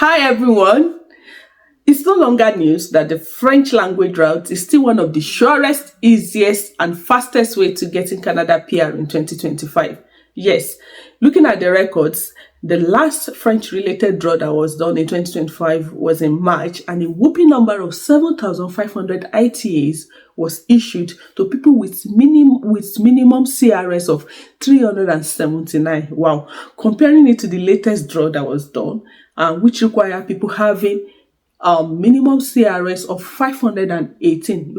Hi everyone! It's no longer news that the French language route is still one of the surest, easiest and fastest way to getting Canada PR in 2025. Yes, looking at the records, the last French-related draw that was done in 2025 was in March, and a whopping number of 7,500 ITAs was issued to people with minimum CRS of 379. Wow! Comparing it to the latest draw that was done, which require people having minimum CRS of 518.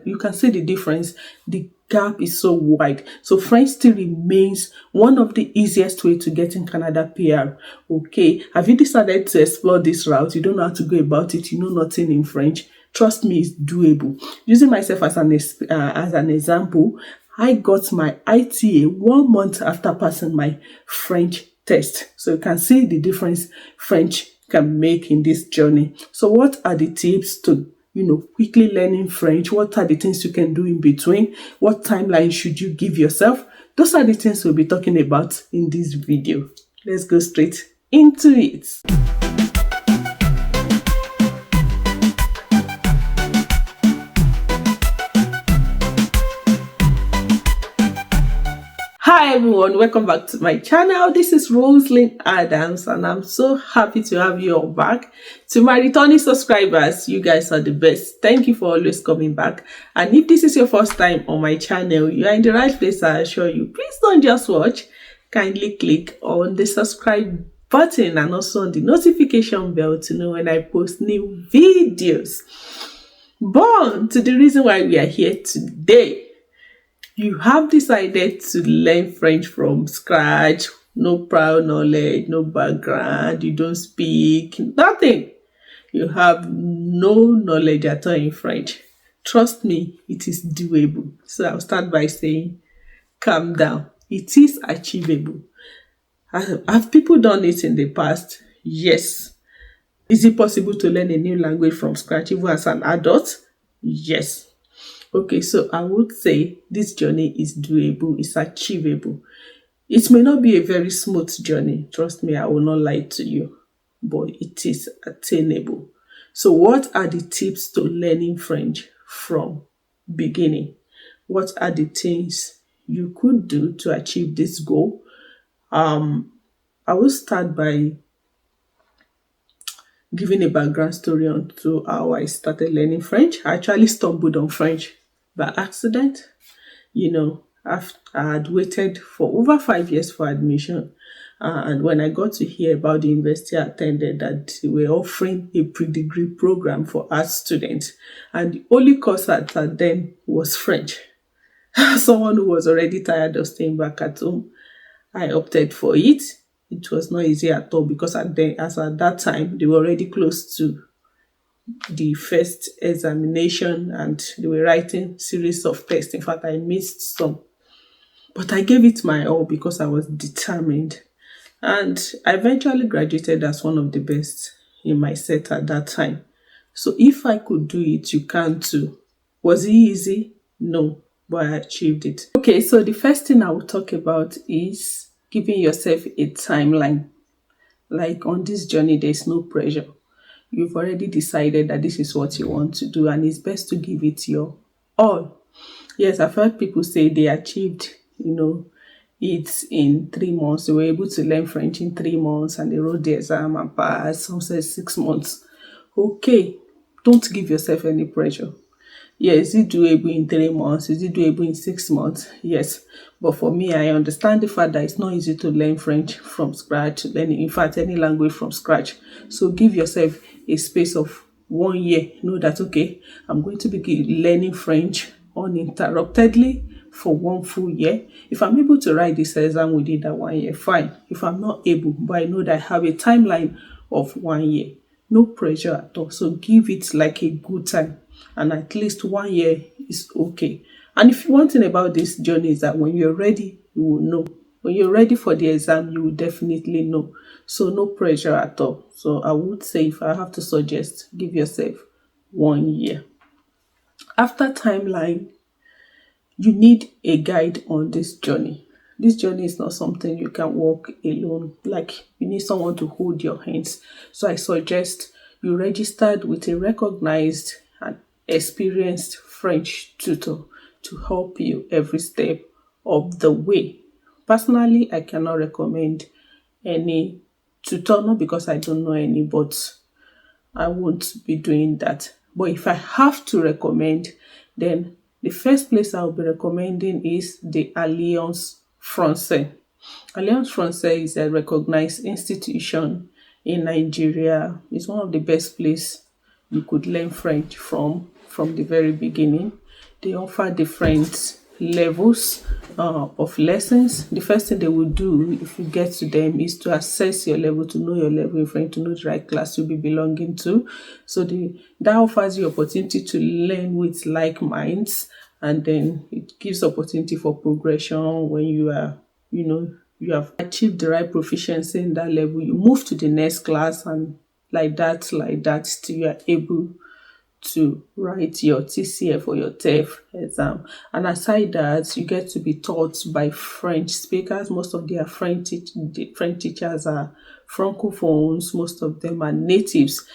You can see the difference. The gap is so wide. So French still remains one of the easiest way to get in Canada PR. Okay, have you decided to explore this route? You don't know how to go about it. You know nothing in French. Trust me, it's doable. Using myself as an example, I got my ITA 1 month after passing my French test. So you can see the difference French can make in this journey. So what are the tips to quickly learning French? What are the things you can do in between? What timeline should you give yourself? Those are the things we'll be talking about in this video. Let's go straight into it. Hi everyone, welcome back to my channel. This is Roselyn Adams and I'm so happy to have you all back. To my returning subscribers, you guys are the best. Thank you for always coming back. And if this is your first time on my channel, you are in the right place, I assure you. Please don't just watch. Kindly click on the subscribe button and also on the notification bell to know when I post new videos. But to the reason why we are here today. You have decided to learn French from scratch, no prior knowledge, no background, you don't speak, nothing. You have no knowledge at all in French. Trust me, it is doable. So I'll start by saying, calm down. It is achievable. Have people done it in the past? Yes. Is it possible to learn a new language from scratch even as an adult? Yes. Okay, so I would say this journey is doable, it's achievable. It may not be a very smooth journey, trust me, I will not lie to you, but it is attainable. So what are the tips to learning French from beginning? What are the things you could do to achieve this goal? I will start by giving a background story on to how I started learning French. I actually stumbled on French by accident. I had waited for over 5 years for admission. And when I got to hear about the university I attended that they were offering a pre-degree program for art students, and the only course I had then was French. Someone who was already tired of staying back at home, I opted for it. It was not easy at all because at that time, they were already close to the first examination and they were writing series of tests. In fact, I missed some. But I gave it my all because I was determined. And I eventually graduated as one of the best in my set at that time. So if I could do it, you can too. Was it easy? No, but I achieved it. Okay, so the first thing I will talk about is giving yourself a timeline. Like on this journey, there's no pressure. You've already decided that this is what you want to do and it's best to give it your all. Yes, I've heard people say they achieved, it in 3 months. They were able to learn French in 3 months and they wrote the exam and passed. Some said 6 months. Okay, don't give yourself any pressure. Yeah, is it doable in 3 months? Is it doable in 6 months? Yes. But for me, I understand the fact that it's not easy to learn French from scratch, in fact, any language from scratch. So give yourself a space of 1 year. Know that, okay, I'm going to be learning French uninterruptedly for 1 full year. If I'm able to write this exam within that 1 year, fine. If I'm not able, but I know that I have a timeline of 1 year. No pressure at all. So give it like a good time. And at least 1 year is okay. And if one thing about this journey is that when you're ready, you will know. When you're ready for the exam, you will definitely know. So no pressure at all. So I would say, if I have to suggest, give yourself 1 year. After timeline, you need a guide on this journey. This journey is not something you can walk alone. Like, you need someone to hold your hands. So I suggest you registered with a recognized and experienced French tutor to help you every step of the way. Personally, I cannot recommend any tutor, not because I don't know any, but I won't be doing that. But if I have to recommend, then the first place I'll be recommending is the Alliance Francaise. Alliance Francaise is a recognized institution in Nigeria. It's one of the best places you could learn French from the very beginning. They offer different levels of lessons. The first thing they will do if you get to them is to assess your level, to know your level in French, to know the right class you'll be belonging to. So that offers you opportunity to learn with like minds, and then it gives opportunity for progression. When you are, you have achieved the right proficiency in that level, you move to the next class, and like that, till you are able to write your TCF or your TEF exam. And aside that, you get to be taught by French speakers. Most of their French teachers are francophones. Most of them are natives.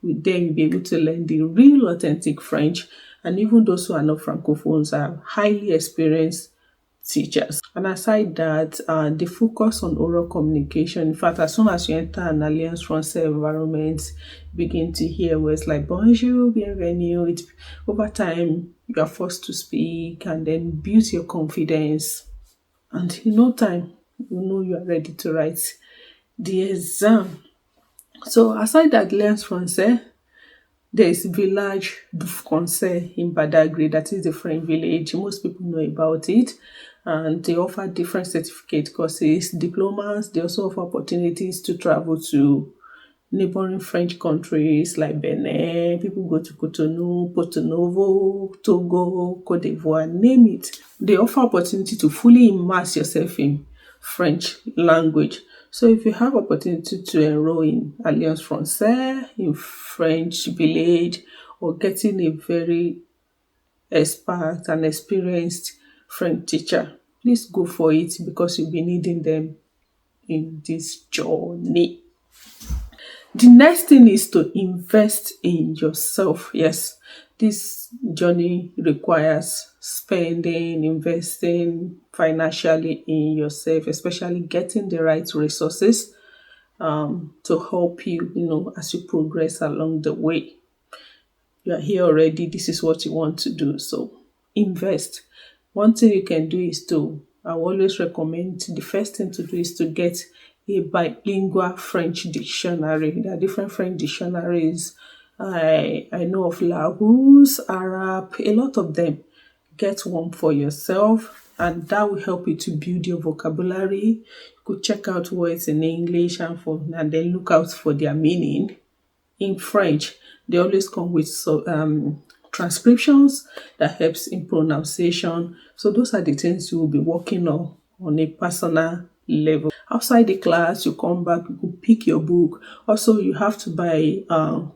With them, you'll be able to learn the real authentic French. And even those who are not francophones are highly experienced teachers. And aside that, the focus on oral communication. In fact, as soon as you enter an Alliance Francaise environment, begin to hear words like bonjour, bienvenue. Over time, you are forced to speak and then build your confidence. And in no time, you know you are ready to write the exam. So aside that Alliance Francaise, there is Village du Français in Badagry, that is the French village. Most people know about it. And they offer different certificate courses, diplomas. They also offer opportunities to travel to neighboring French countries like Benin. People go to Cotonou, Porto Novo, Togo, Cote d'Ivoire, name it. They offer opportunity to fully immerse yourself in French language. So if you have opportunity to enroll in Alliance Francaise, in French village, or getting a very expert and experienced French teacher, please go for it, because you'll be needing them in this journey. The next thing is to invest in yourself. Yes, this journey requires spending, investing financially in yourself, especially getting the right resources to help you, as you progress along the way. You are here already, this is what you want to do, so invest. One thing you can do is I always recommend, the first thing to do is to get a bilingual French dictionary. There are different French dictionaries. I know of Larousse, Arab, a lot of them. Get one for yourself, and that will help you to build your vocabulary. You could check out words in English and then look out for their meaning. In French, they always come with transcriptions that helps in pronunciation. So those are the things you will be working on a personal level. Outside the class, you come back, you could pick your book. Also, you have to buy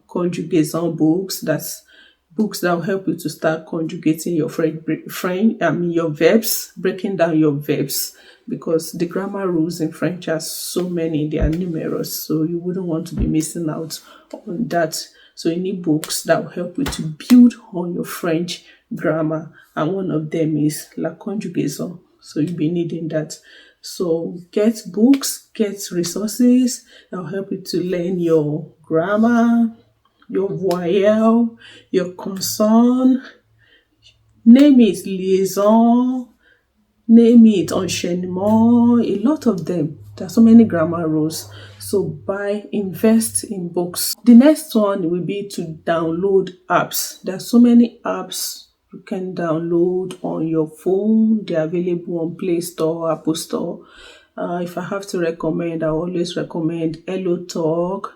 conjugation books. That's books that will help you to start conjugating your your verbs, breaking down your verbs, because the grammar rules in French are so many, they are numerous, so you wouldn't want to be missing out on that. So you need books that will help you to build on your French grammar, and one of them is La Conjugaison. So you'll be needing that. So get books, get resources that will help you to learn your grammar, your voyelle, your consonne, name it, liaison, name it, enchaînement, a lot of them. There are so many grammar rules. So invest in books. The next one will be to download apps. There are so many apps you can download on your phone. They're available on Play Store, Apple Store. If I have to recommend, I always recommend HelloTalk.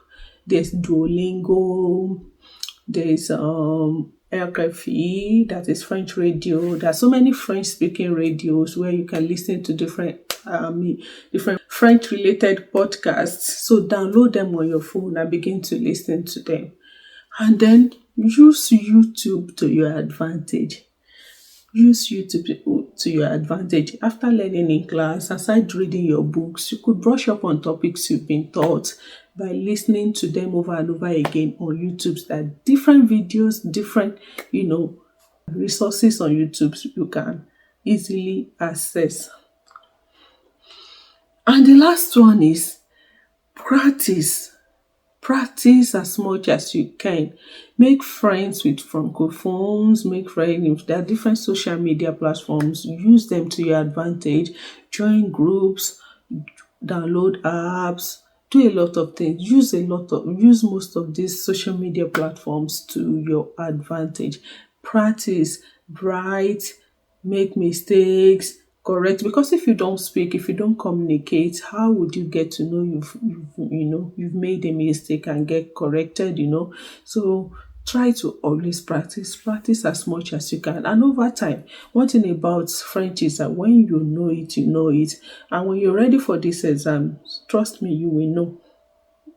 There's Duolingo. There's RFI, that is French radio. There are so many French-speaking radios where you can listen to different French-related podcasts. So download them on your phone and begin to listen to them. And then use YouTube to your advantage. Use YouTube to your advantage. After learning in class, aside reading your books, you could brush up on topics you've been taught by listening to them over and over again on YouTube. There are different videos, different, resources on YouTube you can easily access. And the last one is practice. Practice as much as you can. Make friends with francophones, make friends with their different social media platforms. Use them to your advantage. Join groups, download apps, do a lot of things. Use most of these social media platforms to your advantage. Practice, write, make mistakes, correct, because if you don't speak, if you don't communicate, how would you get to know you've made a mistake and get corrected? So try to always practice as much as you can. And over time, one thing about French is that when you know it, you know it. And when you're ready for this exam, trust me, you will know.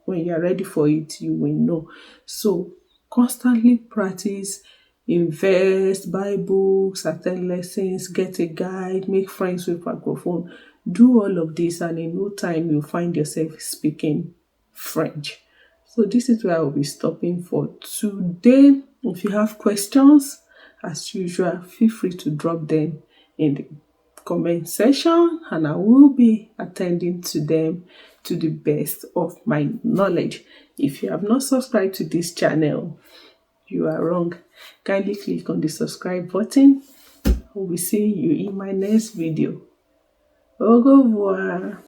When you're ready for it, you will know. So constantly practice, invest, buy books, attend lessons, get a guide, make friends with francophone. Do all of this, and in no time you'll find yourself speaking French. So this is where I'll be stopping for today. If you have questions, as usual, feel free to drop them in the comment section, and I will be attending to them to the best of my knowledge. If you have not subscribed to this channel, you are wrong. Kindly click on the subscribe button. We'll be seeing you in my next video. Au revoir.